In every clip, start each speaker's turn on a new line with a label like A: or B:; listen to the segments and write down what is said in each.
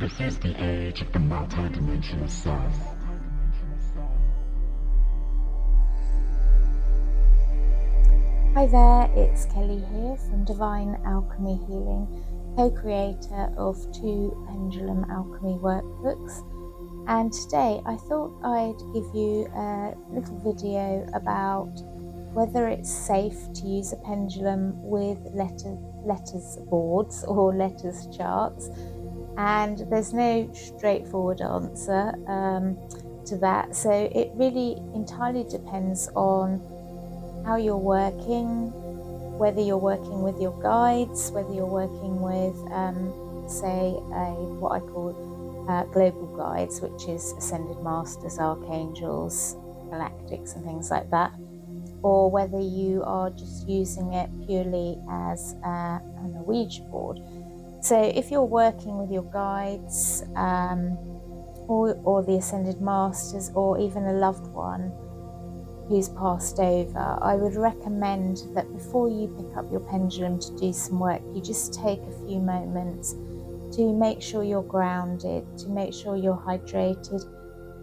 A: This is the age of the multi-dimensional self.
B: Hi there, it's Kelly here from Divine Alchemy Healing, co-creator of 2 Pendulum Alchemy workbooks. And today I thought I'd give you a little video about whether it's safe to use a pendulum with letters boards or letters charts. And there's no straightforward answer to that. So it really entirely depends on how you're working, whether you're working with your guides, whether you're working with, say, what I call global guides, which is ascended masters, archangels, galactics, and things like that, or whether you are just using it purely as an Ouija board. So if you're working with your guides, or the ascended masters, or even a loved one who's passed over, I would recommend that before you pick up your pendulum to do some work, you just take a few moments to make sure you're grounded, to make sure you're hydrated,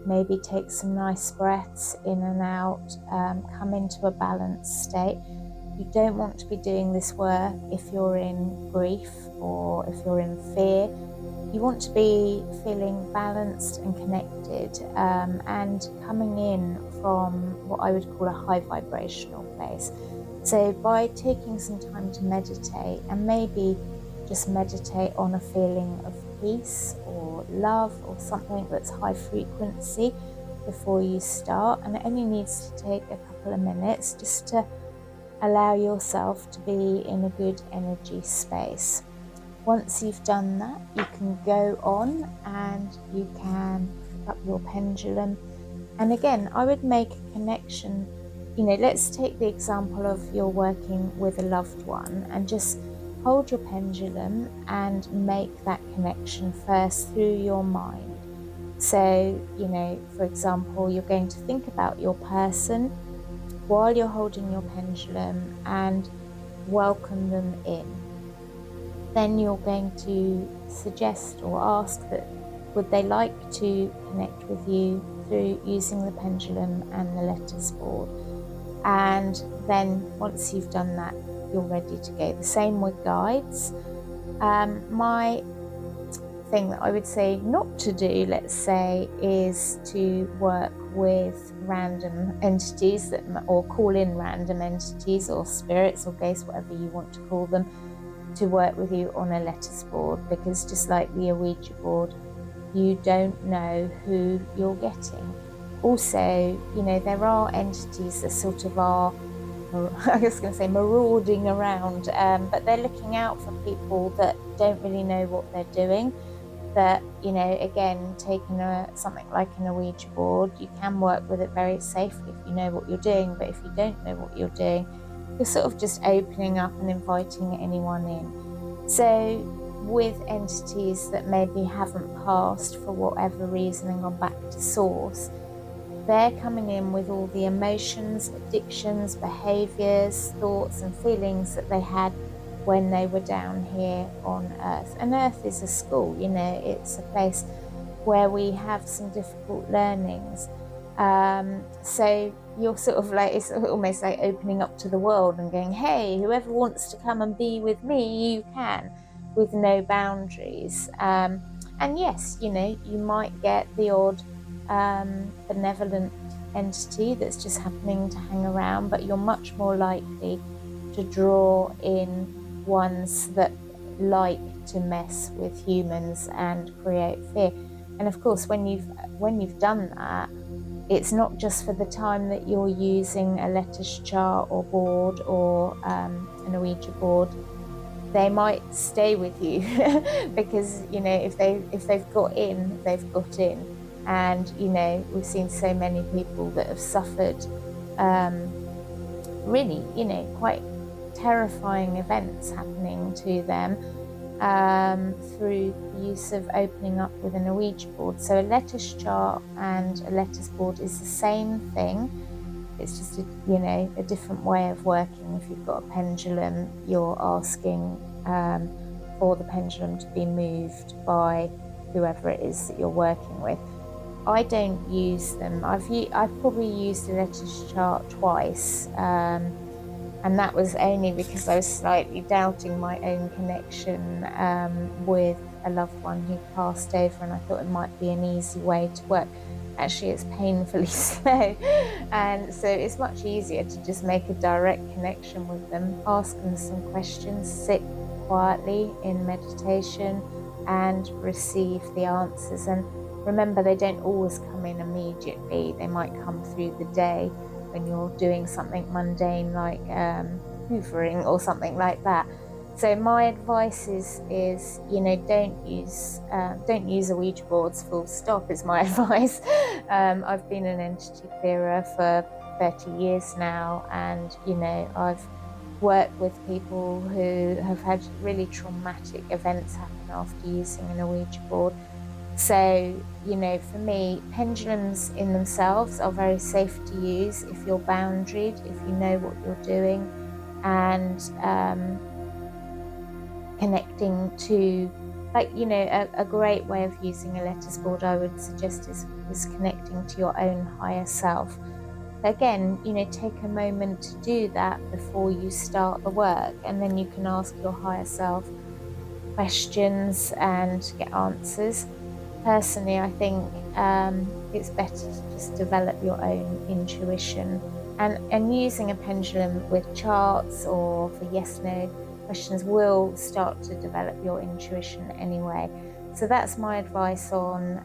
B: maybe take some nice breaths in and out, come into a balanced state. You don't want to be doing this work if you're in grief or if you're in fear. You want to be feeling balanced and connected, and coming in from what I would call a high vibrational place. So by taking some time to meditate, and maybe just meditate on a feeling of peace or love or something that's high frequency before you start, and it only needs to take a couple of minutes just to allow yourself to be in a good energy space. Once you've done that, you can go on and you can pick up your pendulum. And again, I would make a connection. Let's take the example of you're working with a loved one, and just hold your pendulum and make that connection first through your mind. So, for example, you're going to think about your person while you're holding your pendulum and welcome them in. Then you're going to suggest or ask that would they like to connect with you through using the pendulum and the letters board. And then once you've done that, you're ready to go. The same with guides. My thing that I would say not to do, let's say, is to work with random entities or call in random entities or spirits or ghosts, whatever you want to call them, to work with you on a letters board, because just like the Ouija board, you don't know who you're getting. Also, there are entities that sort of are, I was going to say marauding around, but they're looking out for people that don't really know what they're doing. That, again, taking something like an Ouija board, you can work with it very safely if you know what you're doing, but if you don't know what you're doing, you're sort of just opening up and inviting anyone in. So with entities that maybe haven't passed for whatever reason and gone back to source, they're coming in with all the emotions, addictions, behaviors, thoughts and feelings that they had when they were down here on Earth. And Earth is a school, it's a place where we have some difficult learnings. So you're sort of like, it's almost like opening up to the world and going, hey, whoever wants to come and be with me, you can, with no boundaries. And yes, you might get the odd benevolent entity that's just happening to hang around, but you're much more likely to draw in ones that like to mess with humans and create fear. And of course, when you've done that, it's not just for the time that you're using a letters chart or board or an Ouija board. They might stay with you because if they've got in, they've got in. And we've seen so many people that have suffered really quite terrifying events happening to them through the use of opening up with an Ouija board. So a letters chart and a letters board is the same thing. It's just a different way of working. If you've got a pendulum, you're asking for the pendulum to be moved by whoever it is that you're working with. I don't use them. I've probably used a letters chart twice, and that was only because I was slightly doubting my own connection with a loved one who passed over, and I thought it might be an easy way to work. Actually, it's painfully slow, and so it's much easier to just make a direct connection with them, ask them some questions, sit quietly in meditation and receive the answers. And remember, they don't always come in immediately. They might come through the day when you're doing something mundane like hoovering or something like that. So my advice is don't use a Ouija boards, full stop, is my advice. I've been an entity clearer for 30 years now, and I've worked with people who have had really traumatic events happen after using an Ouija board. So, for me, pendulums in themselves are very safe to use if you're boundaried, if you know what you're doing, and connecting to, a great way of using a letters board, I would suggest, is connecting to your own higher self. Again, take a moment to do that before you start the work, and then you can ask your higher self questions and get answers. Personally, I think it's better to just develop your own intuition, and using a pendulum with charts or for yes/no questions will start to develop your intuition anyway. So that's my advice on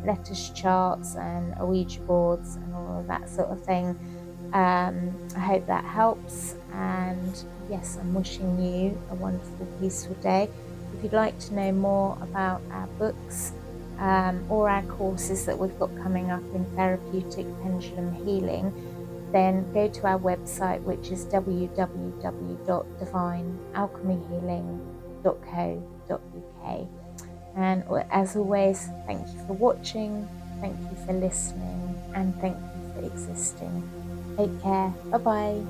B: letters charts and Ouija boards and all of that sort of thing. I hope that helps, and yes, I'm wishing you a wonderful, peaceful day. If you'd like to know more about our books or our courses that we've got coming up in therapeutic pendulum healing, then go to our website, which is www.divinealchemyhealing.co.uk. And as always, thank you for watching, thank you for listening, and thank you for existing. Take care. Bye-bye.